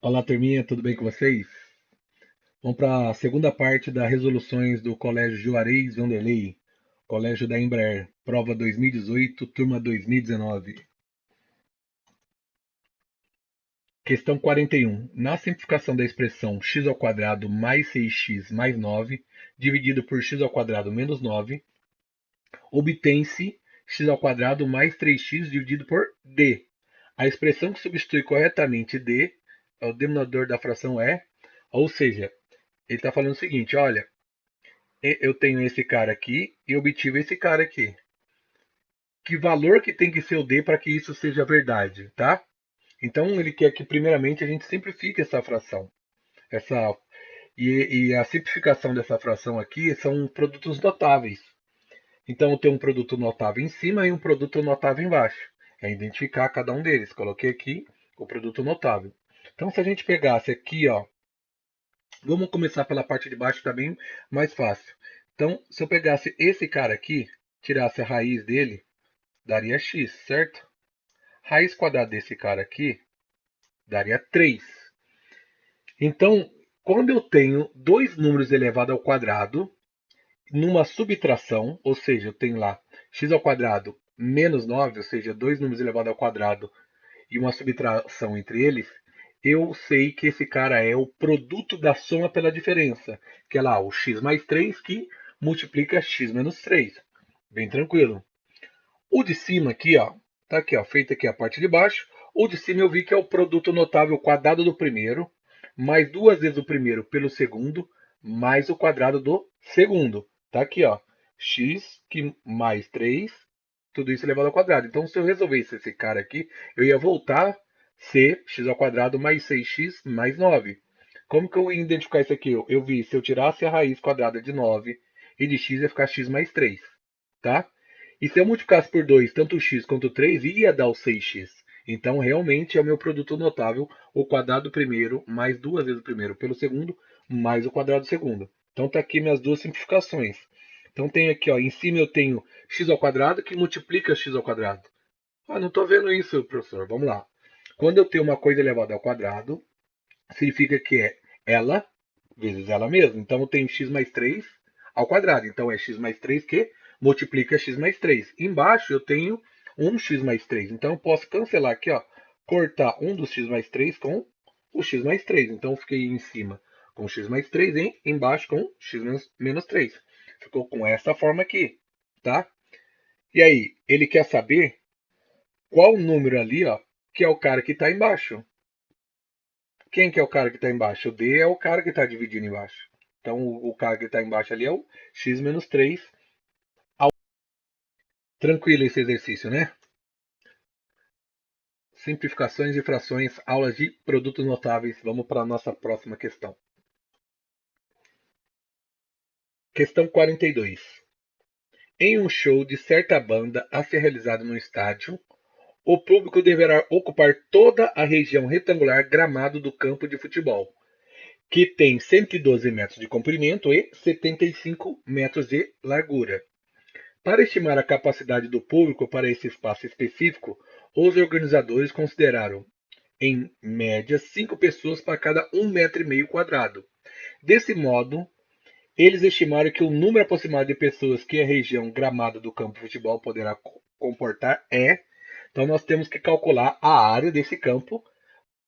Olá, turminha, tudo bem com vocês? Vamos para a segunda parte das resoluções do Colégio Juarez Vanderlei, Colégio da Embraer, prova 2018, turma 2019. Questão 41. Na simplificação da expressão x ao quadrado mais 6x mais 9, dividido por x ao quadrado menos 9, obtém-se x ao quadrado mais 3x dividido por d. A expressão que substitui corretamente d, o denominador da fração é, ou seja, ele está falando o seguinte, olha, eu tenho esse cara aqui e obtive esse cara aqui. Que valor que tem que ser o D para que isso seja verdade, tá? Então ele quer que primeiramente a gente simplifique essa fração. Essa, e a simplificação dessa fração aqui são produtos notáveis. Então eu tenho um produto notável em cima e um produto notável embaixo. É identificar cada um deles. Coloquei aqui o produto notável. Então se a gente pegasse aqui, ó, vamos começar pela parte de baixo, tá bem mais fácil. Então, se eu pegasse esse cara aqui, tirasse a raiz dele, daria x, certo? Raiz quadrada desse cara aqui daria 3. Então, quando eu tenho dois números elevado ao quadrado, numa subtração, ou seja, eu tenho lá x ao quadrado menos 9, ou seja, dois números elevados ao quadrado e uma subtração entre eles, eu sei que esse cara é o produto da soma pela diferença, que é lá o x mais 3 que multiplica x menos 3. Bem tranquilo. O de cima aqui, ó, tá aqui, ó, feita aqui a parte de baixo. O de cima eu vi que é o produto notável quadrado do primeiro, mais duas vezes o primeiro pelo segundo, mais o quadrado do segundo. Tá aqui, ó, x que mais 3, tudo isso elevado ao quadrado. Então, se eu resolvesse esse cara aqui, eu ia voltar a ser x ao quadrado mais 6x mais 9. Como que eu ia identificar isso aqui? Eu vi, se eu tirasse a raiz quadrada de 9 e de x ia ficar x mais 3, tá? E se eu multiplicasse por 2 tanto o x quanto o 3, ia dar o 6x. Então, realmente é o meu produto notável, o quadrado do primeiro, mais duas vezes o primeiro pelo segundo, mais o quadrado do segundo. Então, tá aqui minhas duas simplificações. Então, tem aqui, ó, em cima eu tenho x ao quadrado que multiplica x ao quadrado. Ah, não estou vendo isso, professor. Vamos lá. Quando eu tenho uma coisa elevada ao quadrado, significa que é ela vezes ela mesma. Então eu tenho x mais 3 ao quadrado. Então é x mais 3 que multiplica x mais 3. Embaixo eu tenho um x mais 3. Então eu posso cancelar aqui, ó, cortar um dos x mais 3 com o x mais 3. Então eu fiquei em cima com x mais 3 e embaixo com x menos 3. Ficou com essa forma aqui, tá? E aí, ele quer saber qual número ali, ó, que é o cara que está embaixo. Quem que é o cara que está embaixo? O D é o cara que está dividindo embaixo. Então, o cara que está embaixo ali é o x menos 3. Tranquilo esse exercício, né? Simplificações e frações, aulas de produtos notáveis. Vamos para a nossa próxima questão. Questão 42. Em um show de certa banda a ser realizado no estádio, o público deverá ocupar toda a região retangular gramado do campo de futebol, que tem 112 metros de comprimento e 75 metros de largura. Para estimar a capacidade do público para esse espaço específico, os organizadores consideraram, em média, 5 pessoas para cada 1,5 m quadrado. Desse modo, eles estimaram que o número aproximado de pessoas que a região gramada do campo de futebol poderá comportar é. Então, nós temos que calcular a área desse campo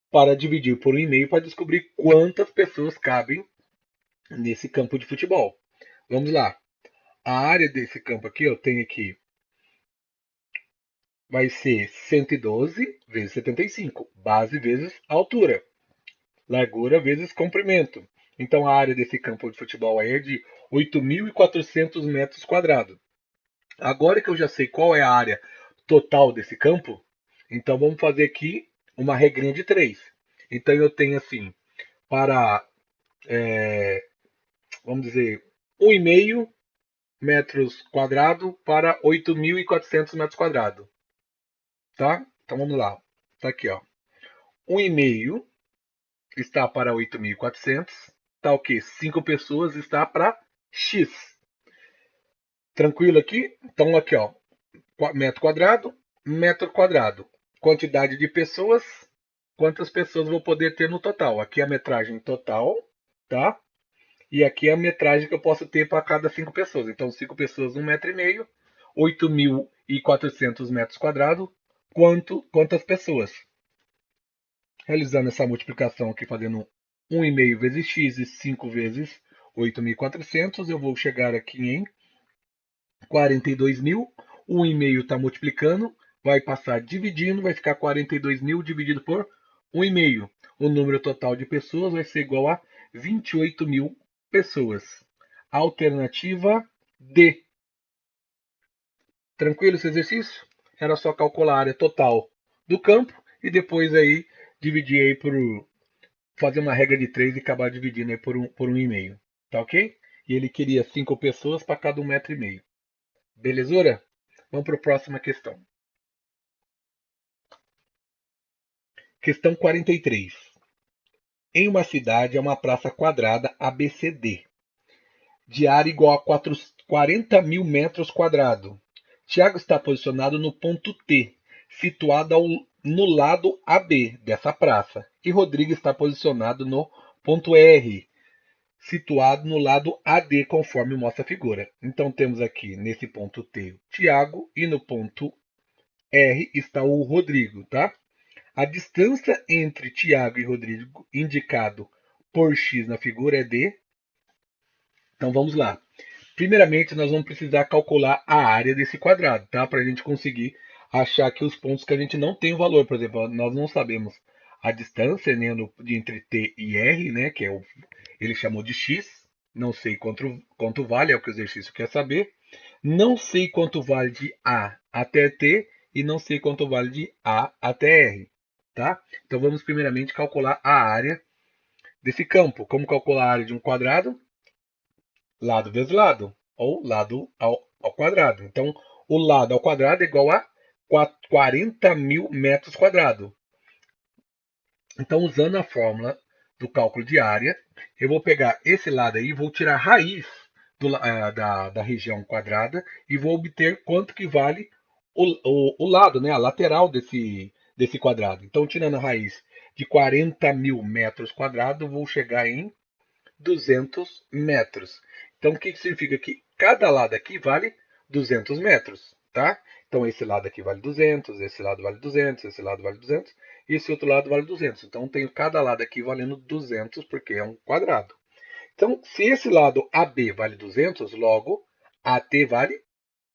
para dividir por 1,5 para descobrir quantas pessoas cabem nesse campo de futebol. Vamos lá. A área desse campo aqui, eu tenho aqui, vai ser 112 vezes 75, base vezes altura, largura vezes comprimento. Então a área desse campo de futebol aí é de 8.400 metros quadrados. Agora que eu já sei qual é a área total desse campo, então vamos fazer aqui uma regrinha de 3. Então eu tenho assim, para, vamos dizer, 1,5 metros quadrados para 8.400 metros quadrados. Tá? Então vamos lá. Tá aqui, ó. 1,5 está para 8.400. Tá o quê? 5 pessoas está para X. Tranquilo aqui? Então aqui, ó. Metro quadrado, metro quadrado. Quantidade de pessoas, quantas pessoas vou poder ter no total. Aqui é a metragem total, tá? E aqui é a metragem que eu posso ter para cada 5 pessoas. Então, 5 pessoas, 1,5 m, 8.400 metros quadrados. Quantas pessoas? Realizando essa multiplicação aqui, fazendo 1,5 vezes x e 5 vezes 8.400, eu vou chegar aqui em 42.000. 1,5 está multiplicando, vai passar dividindo, vai ficar 42.000 dividido por 1,5. O número total de pessoas vai ser igual a 28.000 pessoas. Alternativa D. Tranquilo esse exercício? Era só calcular a área total do campo e depois aí dividir aí por fazer uma regra de 3 e acabar dividindo aí por 1,5. Tá ok? E ele queria 5 pessoas para cada 1,5 m. Belezura? Vamos para a próxima questão. Questão 43. Em uma cidade há uma praça quadrada ABCD, de área igual a 40.000 metros quadrados. Tiago está posicionado no ponto T, situado no lado AB dessa praça, e Rodrigo está posicionado no ponto R, situado no lado AD, conforme mostra a figura. Então temos aqui nesse ponto T o Tiago e no ponto R está o Rodrigo, tá? A distância entre Tiago e Rodrigo, indicado por X na figura, é D. Então vamos lá. Primeiramente, nós vamos precisar calcular a área desse quadrado, tá? Para a gente conseguir achar aqui os pontos que a gente não tem o valor. Por exemplo, nós não sabemos a distância, né, entre T e R, né, que ele chamou de X. Não sei quanto vale, é o que o exercício quer saber. Não sei quanto vale de A até T e não sei quanto vale de A até R, tá? Então vamos primeiramente calcular a área desse campo. Como calcular a área de um quadrado? Lado vezes lado, ou lado ao quadrado. Então, o lado ao quadrado é igual a 40.000 metros quadrados. Então, usando a fórmula do cálculo de área, eu vou pegar esse lado aí e vou tirar a raiz da região quadrada e vou obter quanto que vale o lado, né, a lateral desse quadrado. Então, tirando a raiz de 40.000 metros quadrados, vou chegar em 200 metros. Então, o que significa que cada lado aqui vale 200 metros, tá? Então, esse lado aqui vale 200, esse lado vale 200, esse lado vale 200, e esse outro lado vale 200. Então, eu tenho cada lado aqui valendo 200, porque é um quadrado. Então, se esse lado AB vale 200, logo AT vale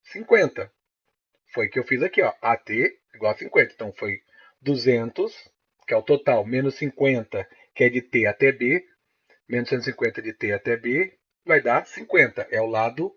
50. Foi o que eu fiz aqui, ó. AT igual a 50. Então, foi 200, que é o total, menos 50, que é de T até B, menos 150 de T até B, vai dar 50. É o lado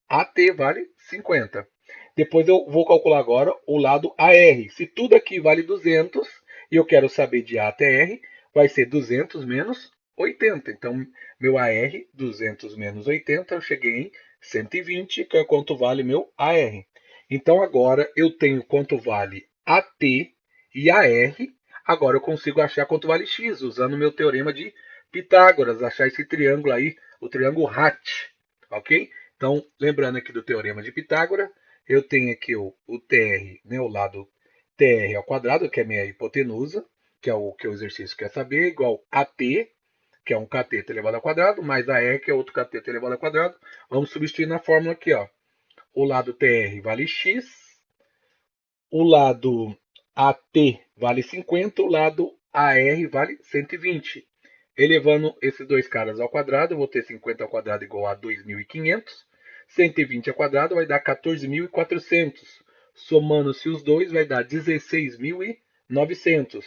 AT, vale 50. Depois eu vou calcular agora o lado AR. Se tudo aqui vale 200 e eu quero saber de A até R, vai ser 200 menos 80. Então, meu AR, 200 menos 80, eu cheguei em 120, que é quanto vale meu AR. Então, agora eu tenho quanto vale AT e AR. Agora eu consigo achar quanto vale X, usando o meu teorema de Pitágoras, achar esse triângulo aí, o triângulo RAT, ok? Então, lembrando aqui do teorema de Pitágoras, eu tenho aqui o TR, né, o lado TR ao quadrado, que é minha hipotenusa, que é o que o exercício quer saber, igual a T, que é um cateto elevado ao quadrado, mais a E, que é outro cateto elevado ao quadrado. Vamos substituir na fórmula aqui, ó. O lado TR vale X, o lado AT vale 50, o lado AR vale 120. Elevando esses dois caras ao quadrado, eu vou ter 50 ao quadrado igual a 2.500. 120 ao quadrado vai dar 14.400. Somando-se os dois, vai dar 16.900.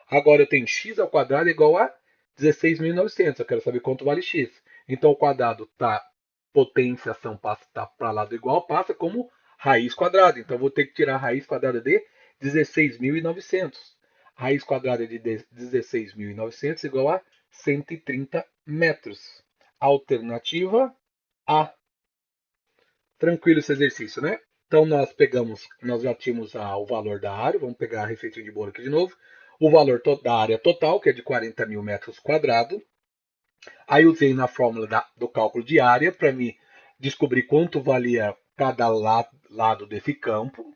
Agora eu tenho x ao quadrado igual a 16.900. Eu quero saber quanto vale x. Então o quadrado está, potenciação passa tá para lado igual, passa como raiz quadrada. Então eu vou ter que tirar a raiz quadrada de 16.900. Raiz quadrada de 16.900 igual a 130 metros. Alternativa A. Tranquilo esse exercício, né? Então nós já tínhamos o valor da área, vamos pegar a receitinha de bolo aqui de novo. O valor da área total, que é de 40.000 metros quadrados. Aí usei na fórmula do cálculo de área para me descobrir quanto valia cada lado desse campo,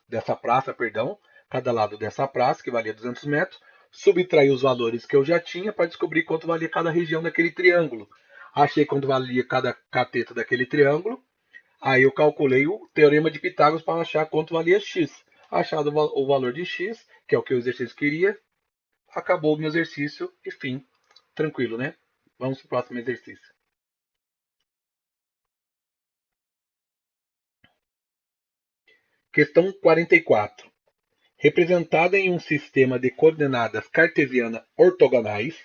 dessa praça, perdão, cada lado dessa praça, que valia 200 metros. subtraí os valores que eu já tinha para descobrir quanto valia cada região daquele triângulo. Achei quanto valia cada cateto daquele triângulo. Aí eu calculei o teorema de Pitágoras para achar quanto valia x. Achado o valor de x, que é o que o exercício queria, acabou o meu exercício e fim. Tranquilo, né? Vamos para o próximo exercício. Questão 44. Representada em um sistema de coordenadas cartesiana ortogonais,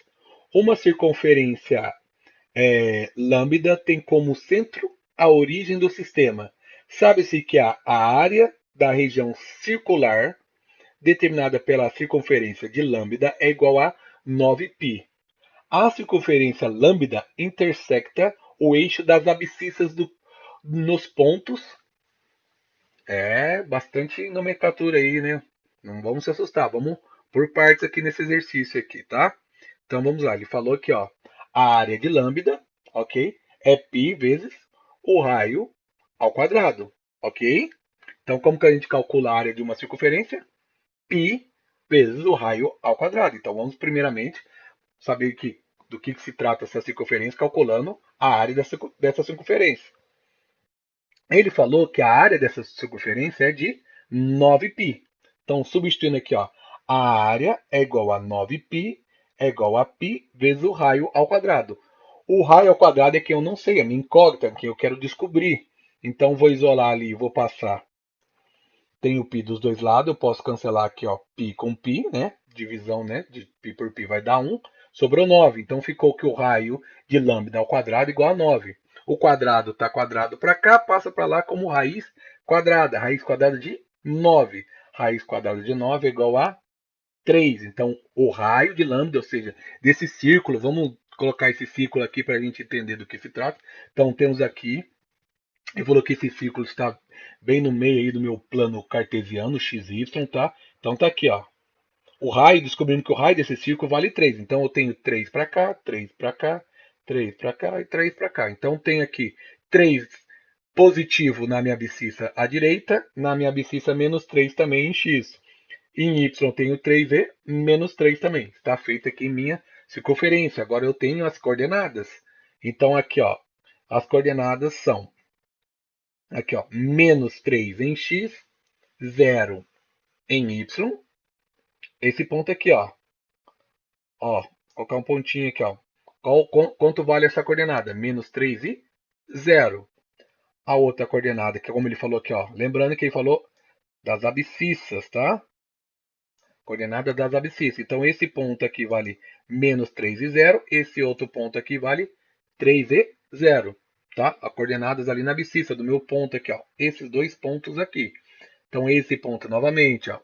uma circunferência lambda tem como centro a origem do sistema. Sabe-se que a área da região circular determinada pela circunferência de lambda é igual a 9π. A circunferência lambda intersecta o eixo das abscissas nos pontos. É bastante nomenclatura aí, né? Não vamos se assustar. Vamos por partes aqui nesse exercício aqui, tá? Então vamos lá. Ele falou aqui, ó, a área de lambda, ok? É π vezes o raio ao quadrado, ok? Então como que a gente calcula a área de uma circunferência? Π vezes o raio ao quadrado. Então vamos primeiramente saber do que se trata essa circunferência calculando a área dessa circunferência. Ele falou que a área dessa circunferência é de 9π. Então, substituindo aqui, ó, a área é igual a 9π é igual a π vezes o raio ao quadrado. O raio ao quadrado é que eu não sei, é minha incógnita, que eu quero descobrir. Então, vou isolar ali, vou passar. Tem o π dos dois lados, eu posso cancelar aqui, ó, π com π, né? Divisão, né, de π por π vai dar 1. Sobrou 9. Então, ficou que o raio de lambda ao quadrado é igual a 9. O quadrado está quadrado para cá, passa para lá como raiz quadrada. Raiz quadrada de 9. Raiz quadrada de 9 é igual a 3. Então, o raio de lambda, ou seja, desse círculo, vamos colocar esse círculo aqui para a gente entender do que se trata. Então, temos aqui, ele falou que esse círculo está bem no meio aí do meu plano cartesiano, xy, tá? Então, tá aqui, ó. O raio, descobrindo que o raio desse círculo vale 3. Então eu tenho 3 para cá, 3 para cá, 3 para cá e 3 para cá. Então tem aqui 3 positivo na minha abscissa à direita, na minha abscissa menos 3 também em x. Em y tenho 3e menos 3 também. Está feita aqui minha circunferência. Agora eu tenho as coordenadas. Então aqui, ó, as coordenadas são aqui, ó, menos 3 em x, 0 em y. Esse ponto aqui, ó, colocar um pontinho aqui, ó. Quanto vale essa coordenada? Menos 3 e 0. A outra coordenada, que é como ele falou aqui, ó. Lembrando que ele falou das abscissas, tá? Coordenada das abscissas. Então, esse ponto aqui vale menos 3 e 0. Esse outro ponto aqui vale 3 e 0. Tá? As coordenadas ali na abscissa do meu ponto aqui, ó. Esses dois pontos aqui. Então, esse ponto novamente, ó.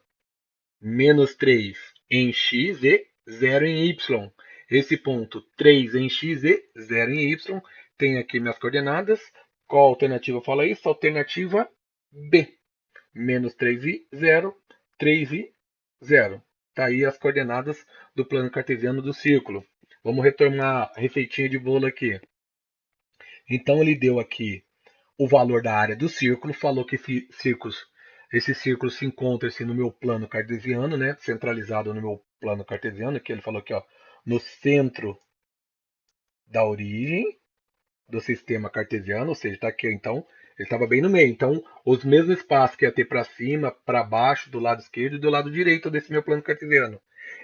Menos 3 em x e 0 em y. Esse ponto 3 em x e 0 em y. Tem aqui minhas coordenadas. Qual alternativa fala isso? Alternativa B. Menos 3 e 0, 3 e 0. Tá aí as coordenadas do plano cartesiano do círculo. Vamos retomar a receitinha de bolo aqui. Então ele deu aqui o valor da área do círculo, falou que esse círculo se encontra assim, no meu plano cartesiano, né? Centralizado no meu plano cartesiano, que ele falou aqui, ó, no centro da origem do sistema cartesiano, ou seja, está aqui, então, ele estava bem no meio. Então, os mesmos espaços que ia ter para cima, para baixo, do lado esquerdo e do lado direito desse meu plano cartesiano.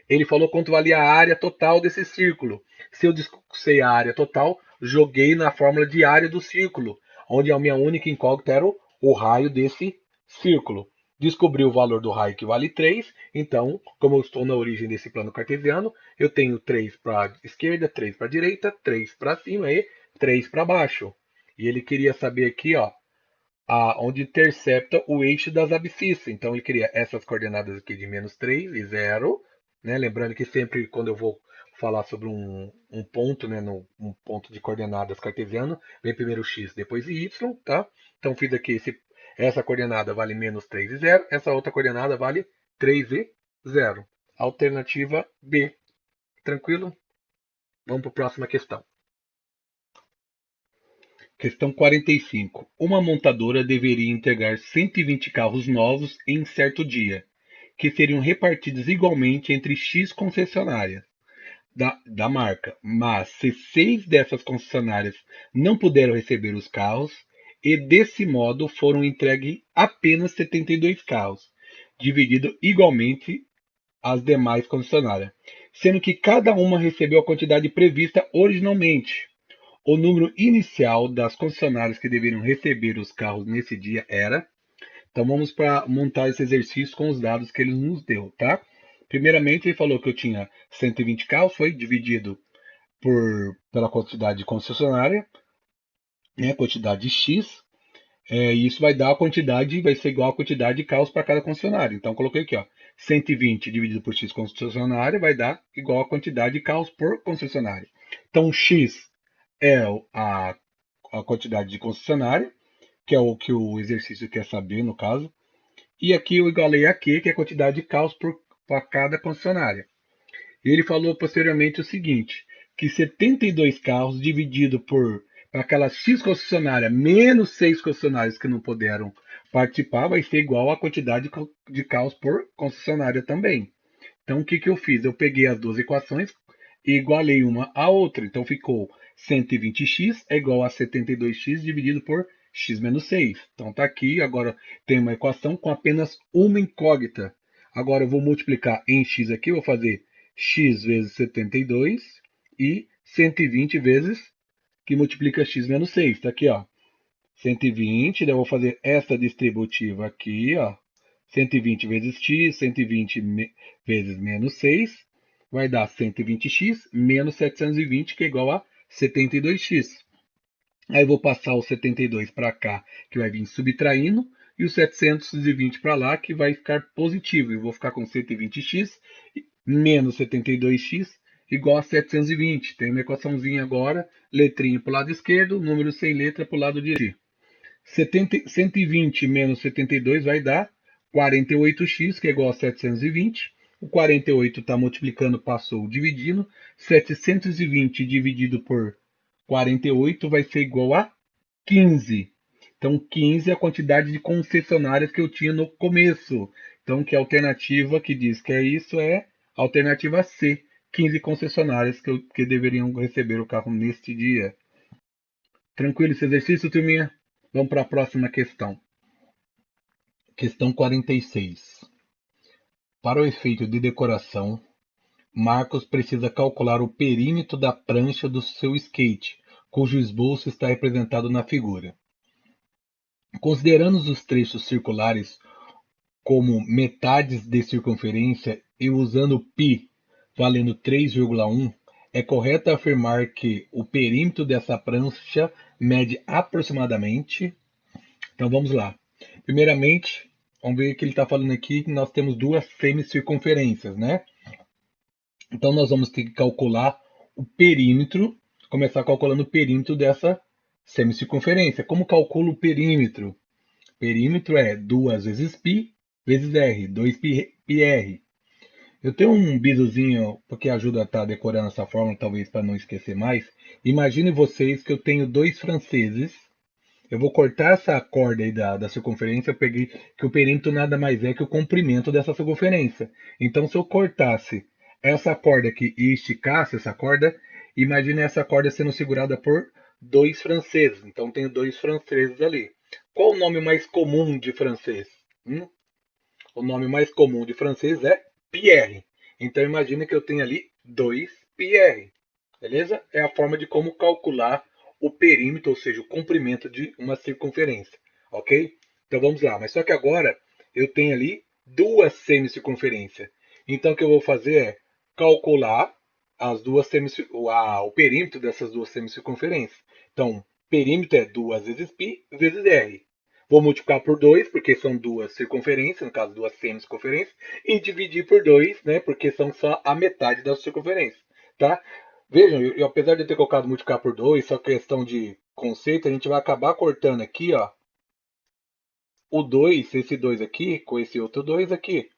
Ele falou quanto valia a área total desse círculo. Se eu sei a área total, joguei na fórmula de área do círculo, onde a minha única incógnita era o raio desse círculo. Descobri o valor do raio que vale 3, então, como eu estou na origem desse plano cartesiano, eu tenho 3 para a esquerda, 3 para a direita, 3 para cima e 3 para baixo. E ele queria saber aqui, ó, onde intercepta o eixo das abscissas. Então ele queria essas coordenadas aqui de menos 3 e 0. Né? Lembrando que sempre quando eu vou falar sobre um ponto, né, um ponto de coordenadas cartesiano, vem primeiro x, depois y, tá? Então fiz aqui essa coordenada vale menos 3 e 0, essa outra coordenada vale 3 e 0. Alternativa B. Tranquilo? Vamos para a próxima questão. Questão 45. Uma montadora deveria entregar 120 carros novos em certo dia. que seriam repartidas igualmente entre X concessionárias da marca, mas se 6 dessas concessionárias não puderam receber os carros, e desse modo foram entregues apenas 72 carros, dividido igualmente às demais concessionárias, sendo que cada uma recebeu a quantidade prevista originalmente. O número inicial das concessionárias que deveriam receber os carros nesse dia era. Então vamos para montar esse exercício com os dados que ele nos deu, tá? Primeiramente, ele falou que eu tinha 120 carros, foi dividido pela quantidade de concessionária, né, quantidade X, e isso vai dar a quantidade, vai ser igual a quantidade de carros para cada concessionária. Então, coloquei aqui, ó, 120 dividido por X concessionária vai dar igual a quantidade de carros por concessionária. Então, X é a quantidade de concessionária, que é o que o exercício quer saber, no caso. E aqui eu igualei a Q, que é a quantidade de carros para cada concessionária. E ele falou posteriormente o seguinte, que 72 carros dividido por aquelas X concessionárias menos 6 concessionárias que não puderam participar vai ser igual à quantidade de carros por concessionária também. Então o que eu fiz? Eu peguei as duas equações e igualei uma à outra. Então ficou 120x é igual a 72x dividido por x menos 6. Então está aqui, agora tem uma equação com apenas uma incógnita. Agora eu vou multiplicar em x aqui, eu vou fazer x vezes 72 e 120 vezes que multiplica x menos 6. Está aqui, ó. 120, daí eu vou fazer essa distributiva aqui, ó. 120 vezes x, 120 vezes menos 6, vai dar 120x menos 720, que é igual a 72x. Aí eu vou passar o 72 para cá, que vai vir subtraindo, e o 720 para lá, que vai ficar positivo. Eu vou ficar com 120x menos 72x igual a 720. Tem uma equaçãozinha agora, letrinha para o lado esquerdo, número sem letra para o lado direito. 120 menos 72 vai dar 48x, que é igual a 720. O 48 está multiplicando, passou dividindo. 720 dividido por 48 vai ser igual a 15. Então, 15 é a quantidade de concessionárias que eu tinha no começo. Então, que a alternativa que diz que é isso é a alternativa C. 15 concessionárias que deveriam receber o carro neste dia. Tranquilo esse exercício, turminha? Vamos para a próxima questão. Questão 46. Para o efeito de decoração, Marcos precisa calcular o perímetro da prancha do seu skate, cujo esboço está representado na figura. Considerando os trechos circulares como metades de circunferência e usando π valendo 3,1, é correto afirmar que o perímetro dessa prancha mede aproximadamente. Então vamos lá. Primeiramente, vamos ver que ele está falando aqui que nós temos duas semicircunferências, né? Então nós vamos ter que calcular o perímetro, começar calculando o perímetro dessa semicircunferência. Como calculo o perímetro? Perímetro é 2 vezes π vezes r, 2πr. Eu tenho um bizuzinho porque ajuda a estar decorando essa fórmula, talvez para não esquecer mais. Imagine vocês que eu tenho dois franceses. Eu vou cortar essa corda aí da circunferência. Eu peguei que o perímetro nada mais é que o comprimento dessa circunferência. Então, se eu cortasse essa corda aqui e esticasse essa corda, imagine essa corda sendo segurada por dois franceses. Então, tenho dois franceses ali. Qual o nome mais comum de francês? O nome mais comum de francês é Pierre. Então, imagine que eu tenho ali dois Pierre. Beleza? É a forma de como calcular o perímetro, ou seja, o comprimento de uma circunferência. Ok? Então vamos lá. Mas só que agora eu tenho ali duas semicircunferências. Então o que eu vou fazer é calcular as duas o perímetro dessas duas semicircunferências. Então, perímetro é 2 vezes π vezes r. Vou multiplicar por 2, porque são duas circunferências, no caso duas semicircunferências, e dividir por 2, né, porque são só a metade da circunferência. Tá? Vejam, apesar de eu ter colocado multiplicar por 2, só questão de conceito, a gente vai acabar cortando aqui, ó, o 2, esse 2 aqui, com esse outro 2 aqui,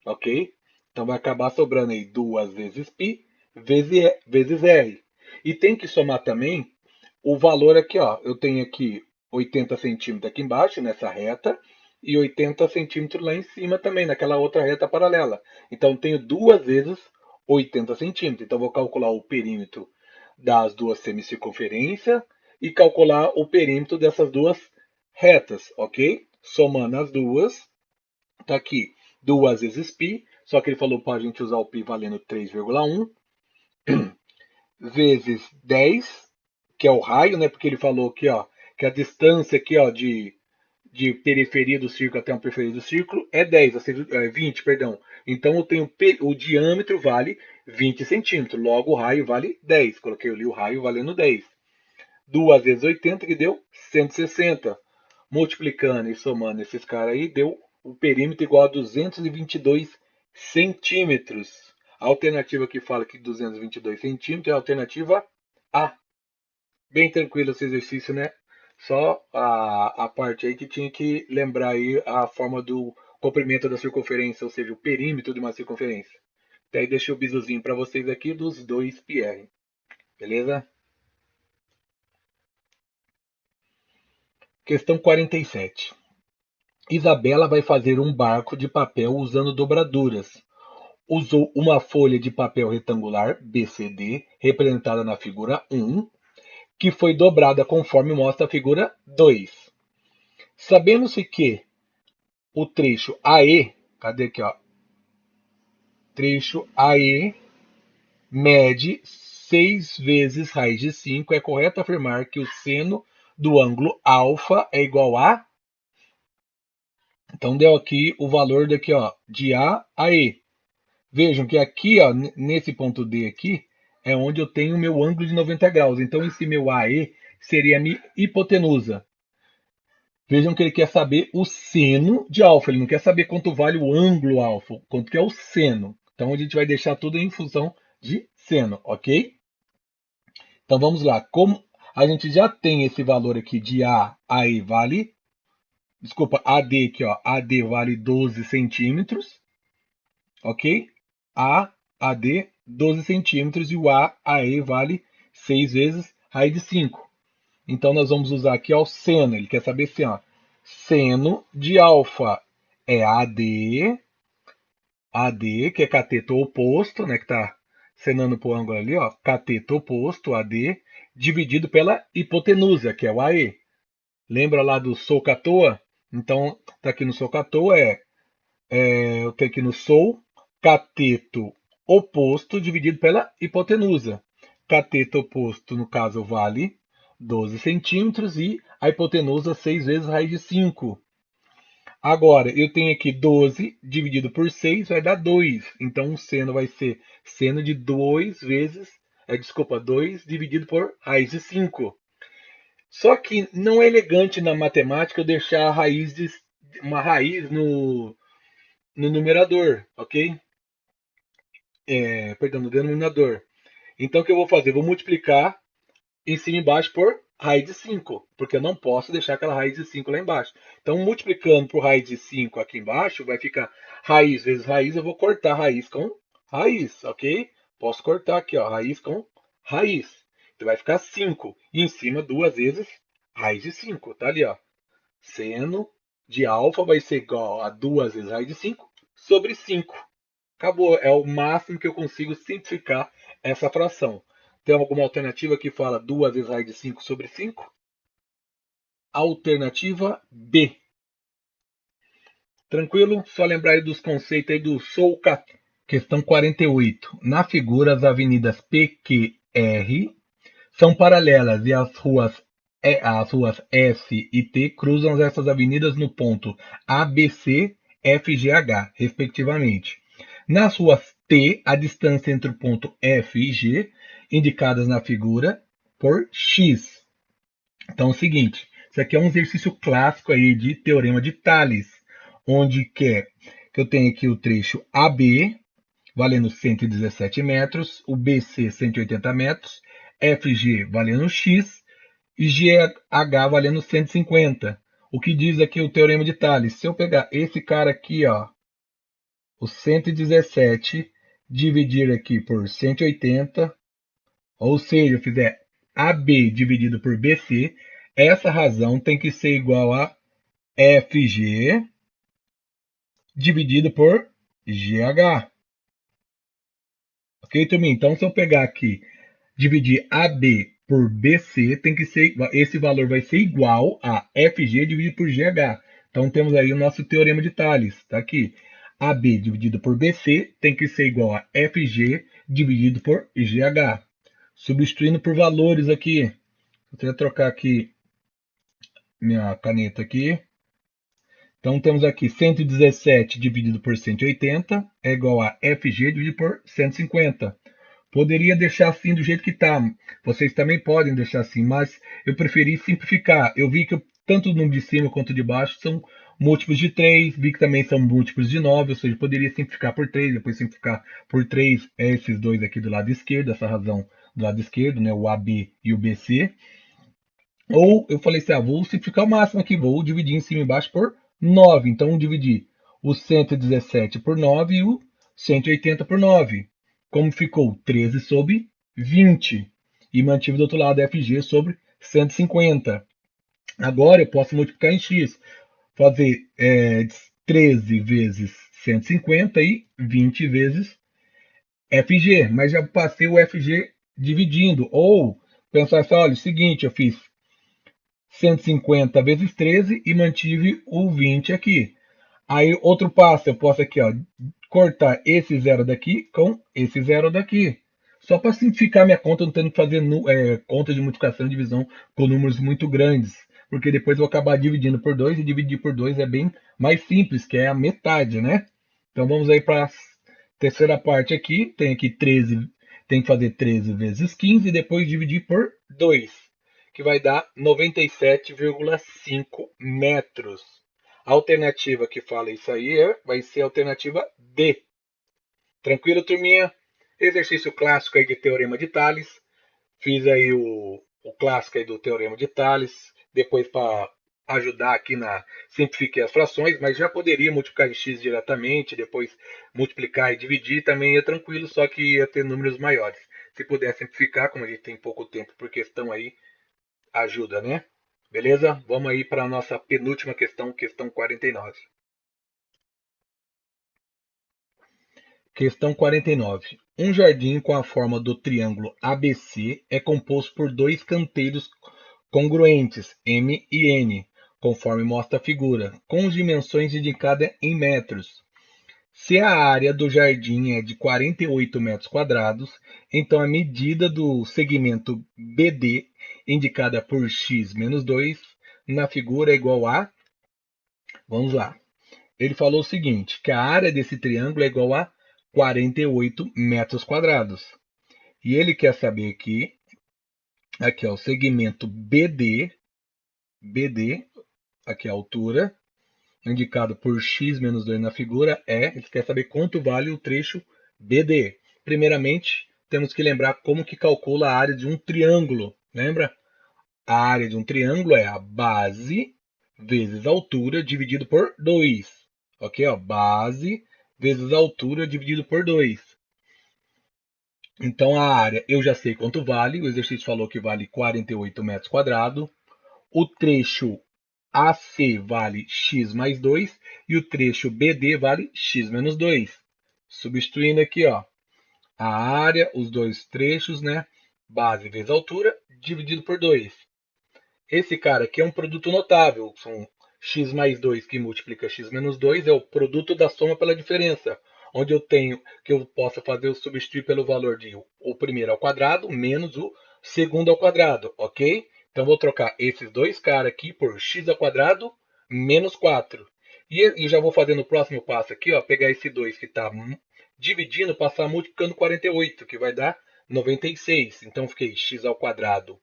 ok? Então vai acabar sobrando aí 2 vezes π vezes r. E tem que somar também o valor aqui, ó, eu tenho aqui 80 centímetros aqui embaixo, nessa reta, e 80 centímetros lá em cima também, naquela outra reta paralela. Então tenho 2 vezes 80 centímetros. Então vou calcular o perímetro das duas semicircunferências e calcular o perímetro dessas duas retas, ok? Somando as duas, tá aqui 2 vezes π, só que ele falou para a gente usar o π valendo 3,1, vezes 10, que é o raio, né? Porque ele falou aqui, ó, que a distância aqui, ó, de periferia do círculo até uma periferia do círculo é 10, ou seja, 20, perdão. Então eu tenho o diâmetro vale 20 centímetros, logo o raio vale 10. Coloquei ali o raio valendo 10. 2 vezes 80, que deu 160. Multiplicando e somando esses caras aí, deu o perímetro igual a 222 centímetros. A alternativa que fala que 222 centímetros é a alternativa A. Bem tranquilo esse exercício, né? Só a parte aí que tinha que lembrar aí a forma do comprimento da circunferência, ou seja, o perímetro de uma circunferência. Daí deixei o bisuzinho para vocês aqui dos dois PR. Beleza? Questão 47. Isabela vai fazer um barco de papel usando dobraduras. Usou uma folha de papel retangular BCD, representada na figura 1, que foi dobrada conforme mostra a figura 2. Sabendo-se que o trecho AE, cadê aqui, ó? Trecho AE mede 6 vezes raiz de 5, é correto afirmar que o seno do ângulo alfa é igual a... Então deu aqui o valor daqui, ó, de A a E. Vejam que aqui, ó, nesse ponto D aqui, é onde eu tenho o meu ângulo de 90 graus. Então esse meu AE seria a minha hipotenusa. Vejam que ele quer saber o seno de alfa, ele não quer saber quanto vale o ângulo alfa, quanto que é o seno. Então a gente vai deixar tudo em função de seno, ok? Então vamos lá, como a gente já tem esse valor aqui de A a E vale, desculpa, AD aqui, ó, AD vale 12 centímetros, ok? AD 12 centímetros e o AE vale 6 vezes raiz de 5. Então nós vamos usar aqui ó, o seno, ele quer saber se ó, seno de alfa é AD, que é cateto oposto, né, que está senando para o ângulo ali, ó, cateto oposto, AD, dividido pela hipotenusa, que é o AE. Lembra lá do SOLCATOA? Então, tá aqui no SOLCATOA, eu tenho aqui no SOL, cateto oposto dividido pela hipotenusa. Cateto oposto, no caso, vale 12 centímetros e a hipotenusa 6 vezes raiz de 5. Agora, eu tenho aqui 12 dividido por 6 vai dar 2. Então, o seno vai ser seno de 2 vezes, 2 dividido por raiz de 5. Só que não é elegante na matemática eu deixar uma raiz no numerador, ok? Perdão, no denominador. Então, o que eu vou fazer? Vou multiplicar em cima e embaixo por raiz de 5, porque eu não posso deixar aquela raiz de 5 lá embaixo. Então, multiplicando por raiz de 5 aqui embaixo, vai ficar raiz vezes raiz, eu vou cortar raiz com raiz, ok? Posso cortar aqui, ó, raiz com raiz. Então, vai ficar 5. E em cima, 2 vezes raiz de 5. Tá ali, ó. Seno de alfa vai ser igual a 2 vezes raiz de 5 sobre 5. Acabou, é o máximo que eu consigo simplificar essa fração. Tem alguma alternativa que fala 2 vezes raiz de 5 sobre 5? Alternativa B. Tranquilo? Só lembrar aí dos conceitos aí do SOLCAT. Questão 48. Na figura, as avenidas PQR são paralelas e as ruas S e T cruzam essas avenidas no ponto ABC, FGH, respectivamente. Nas ruas T, a distância entre o ponto F e G, indicadas na figura, por X. Então é o seguinte, isso aqui é um exercício clássico aí de teorema de Tales, onde que eu tenho aqui o trecho AB, valendo 117 metros, o BC 180 metros, FG valendo X e GH valendo 150. O que diz aqui o teorema de Tales? Se eu pegar esse cara aqui, ó, o 117, dividir aqui por 180, ou seja, eu fizer AB dividido por BC, essa razão tem que ser igual a FG dividido por GH. Ok, turminha? Então, se eu pegar aqui, dividir AB por BC, tem que ser, esse valor vai ser igual a FG dividido por GH. Então, temos aí o nosso teorema de Tales. Está aqui. AB dividido por BC tem que ser igual a FG dividido por GH. Substituindo por valores aqui. Vou trocar aqui minha caneta aqui. Então, temos aqui 117 dividido por 180 é igual a FG dividido por 150. Poderia deixar assim do jeito que está. Vocês também podem deixar assim, mas eu preferi simplificar. Eu vi que tanto o número de cima quanto de baixo são múltiplos de 3, vi que também são múltiplos de 9, ou seja, poderia simplificar por 3, depois simplificar por 3 esses dois aqui do lado esquerdo, essa razão do lado esquerdo, né, o AB e o BC. Ou eu falei assim, vou simplificar o máximo aqui, vou dividir em cima e embaixo por 9. Então, dividir o 117 por 9 e o 180 por 9. Como ficou? 13 sobre 20. E mantive do outro lado FG sobre 150. Agora eu posso multiplicar em x. Fazer 13 vezes 150 e 20 vezes FG. Mas já passei o FG dividindo. Ou pensar assim, olha, é o seguinte, eu fiz 150 vezes 13 e mantive o 20 aqui. Aí, outro passo, eu posso aqui, ó, cortar esse zero daqui com esse zero daqui. Só para simplificar minha conta, não tendo que fazer conta de multiplicação e divisão com números muito grandes. Porque depois eu vou acabar dividindo por 2 e dividir por 2 é bem mais simples, que é a metade, né? Então vamos aí para a terceira parte aqui. Tem aqui 13, tem que fazer 13 vezes 15 e depois dividir por 2, que vai dar 97,5 metros. A alternativa que fala isso aí vai ser a alternativa D. Tranquilo, turminha? Exercício clássico aí de Teorema de Tales. Fiz aí o clássico aí do Teorema de Tales. Depois para ajudar aqui na simplifiquei as frações, mas já poderia multiplicar em x diretamente, depois multiplicar e dividir também é tranquilo, só que ia ter números maiores. Se puder simplificar, como a gente tem pouco tempo por questão aí, ajuda, né? Beleza? Vamos aí para a nossa penúltima questão, questão 49. Questão 49. Um jardim com a forma do triângulo ABC é composto por dois canteiros congruentes, M e N, conforme mostra a figura, com dimensões indicadas em metros. Se a área do jardim é de 48 metros quadrados, então a medida do segmento BD, indicada por x menos 2, na figura é igual a... Vamos lá. Ele falou o seguinte, que a área desse triângulo é igual a 48 metros quadrados. E ele quer saber aqui ó, o segmento BD, aqui a altura, indicado por x menos 2 na figura, ele quer saber quanto vale o trecho BD. Primeiramente, temos que lembrar como que calcula a área de um triângulo. Lembra? A área de um triângulo é a base vezes a altura dividido por 2. Ok? Ó, base vezes a altura dividido por 2. Então a área eu já sei quanto vale. O exercício falou que vale 48 metros quadrados. O trecho AC vale x mais 2 e o trecho BD vale x menos 2. Substituindo aqui, ó, a área, os dois trechos, né? Base vezes altura, dividido por 2. Esse cara aqui é um produto notável. São x mais 2 que multiplica x menos 2 é o produto da soma pela diferença. Onde eu tenho que eu possa fazer o substituir pelo valor de o primeiro ao quadrado menos o segundo ao quadrado, ok? Então vou trocar esses dois caras aqui por x ao quadrado menos 4. E já vou fazer no próximo passo aqui, ó, pegar esse 2 que está dividindo, passar multiplicando 48, que vai dar 96. Então fiquei x ao quadrado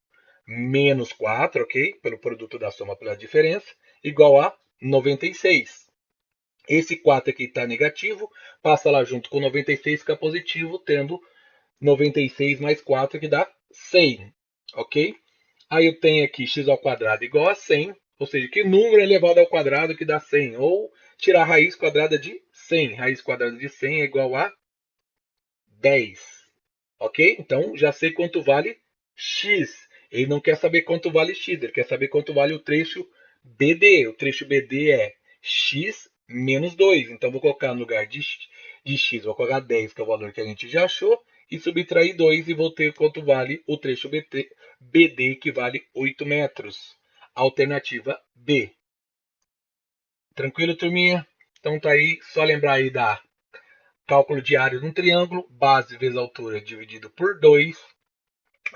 menos 4, ok? Pelo produto da soma pela diferença, igual a 96. Esse 4 aqui está negativo, passa lá junto com 96, fica positivo, tendo 96 mais 4, que dá 100, ok? Aí eu tenho aqui x ao quadrado igual a 100, ou seja, que número elevado ao quadrado que dá 100? Ou tirar a raiz quadrada de 100. Raiz quadrada de 100 é igual a 10, ok? Então já sei quanto vale x. Ele não quer saber quanto vale x, ele quer saber quanto vale o trecho BD. O trecho BD é x menos 2. Então, vou colocar no lugar de x, vou colocar 10, que é o valor que a gente já achou, e subtrair 2 e vou ter quanto vale o trecho BD, que vale 8 metros. Alternativa B. Tranquilo, turminha? Então tá aí, só lembrar aí da cálculo de área de um triângulo, base vezes altura dividido por 2.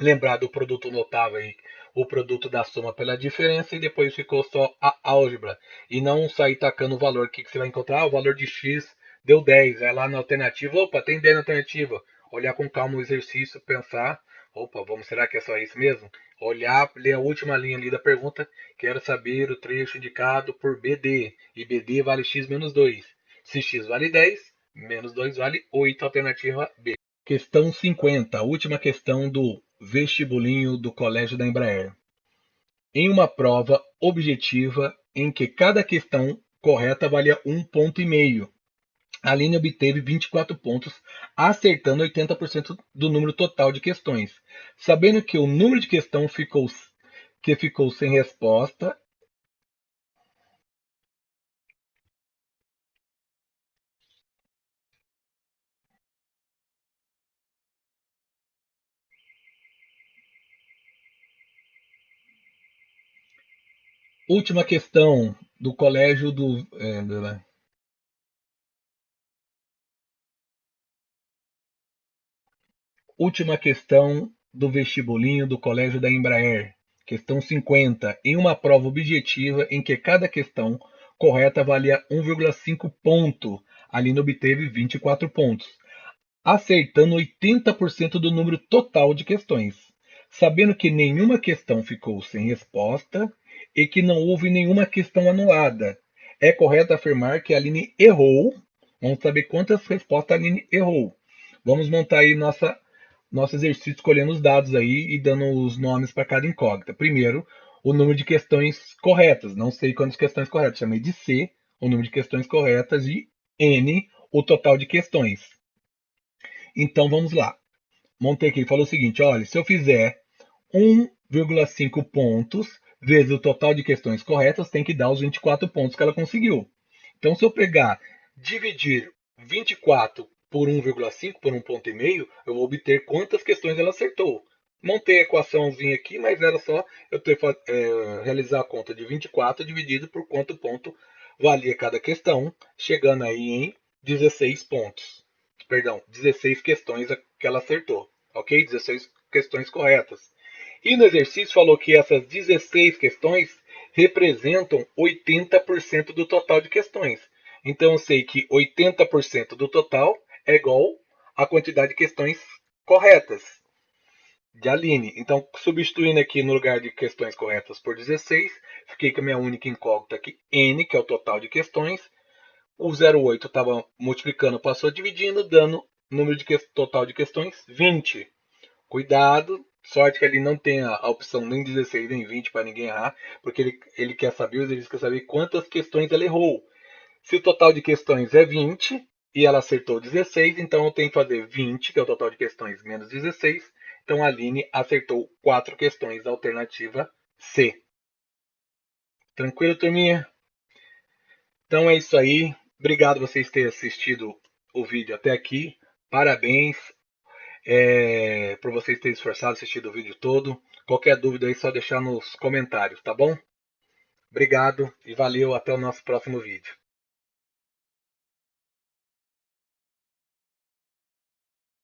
Lembrar do produto notável aí, o produto da soma pela diferença, e depois ficou só a álgebra. E não sair tacando o valor. O que você vai encontrar? O valor de x deu 10. Vai lá na alternativa. Opa, tem 10 na alternativa. Olhar com calma o exercício, pensar. Opa, será que é só isso mesmo? Olhar, ler a última linha ali da pergunta. Quero saber o trecho indicado por BD. E BD vale x menos 2. Se x vale 10, menos 2 vale 8. Alternativa B. Questão 50, a última questão do vestibulinho do Colégio da Embraer. Em uma prova objetiva em que cada questão correta valia 1,5 ponto, a Aline obteve 24 pontos, acertando 80% do número total de questões. Sabendo que o número de questão ficou sem resposta. Última questão do Colégio do. Última questão do vestibulinho do Colégio da Embraer. Questão 50. Em uma prova objetiva em que cada questão correta valia 1,5 ponto, a Aline obteve 24 pontos, acertando 80% do número total de questões. Sabendo que nenhuma questão ficou sem resposta e que não houve nenhuma questão anulada, é correto afirmar que a Aline errou. Vamos saber quantas respostas a Aline errou. Vamos montar aí nosso exercício escolhendo os dados aí e dando os nomes para cada incógnita. Primeiro, o número de questões corretas. Não sei quantas questões corretas. Chamei de C, o número de questões corretas, e N, o total de questões. Então vamos lá. Montei aqui, ele falou o seguinte: olha, se eu fizer 1,5 pontos vezes o total de questões corretas, tem que dar os 24 pontos que ela conseguiu. Então, se eu pegar, dividir 24 por 1,5, por 1,5 ponto, eu vou obter quantas questões ela acertou. Montei a equaçãozinha aqui, mas era só eu realizar a conta de 24 dividido por quanto ponto valia cada questão, chegando aí em 16 pontos. Perdão, 16 questões que ela acertou, ok? 16 questões corretas. E no exercício falou que essas 16 questões representam 80% do total de questões. Então eu sei que 80% do total é igual à quantidade de questões corretas de Aline. Então, substituindo aqui no lugar de questões corretas por 16, fiquei com a minha única incógnita aqui, N, que é o total de questões. O 0,8 estava multiplicando, passou dividindo, dando número total de questões 20. Cuidado, sorte que ele não tem a opção nem 16 nem 20 para ninguém errar, porque ele quer saber, ele quer saber quantas questões ela errou. Se o total de questões é 20 e ela acertou 16, então eu tenho que fazer 20, que é o total de questões, menos 16. Então a Aline acertou 4 questões, alternativa C. Tranquilo, turminha? Então é isso aí. Obrigado vocês terem assistido o vídeo até aqui. Parabéns por vocês terem esforçado, assistido o vídeo todo. Qualquer dúvida aí, só deixar nos comentários, tá bom? Obrigado e valeu. Até o nosso próximo vídeo.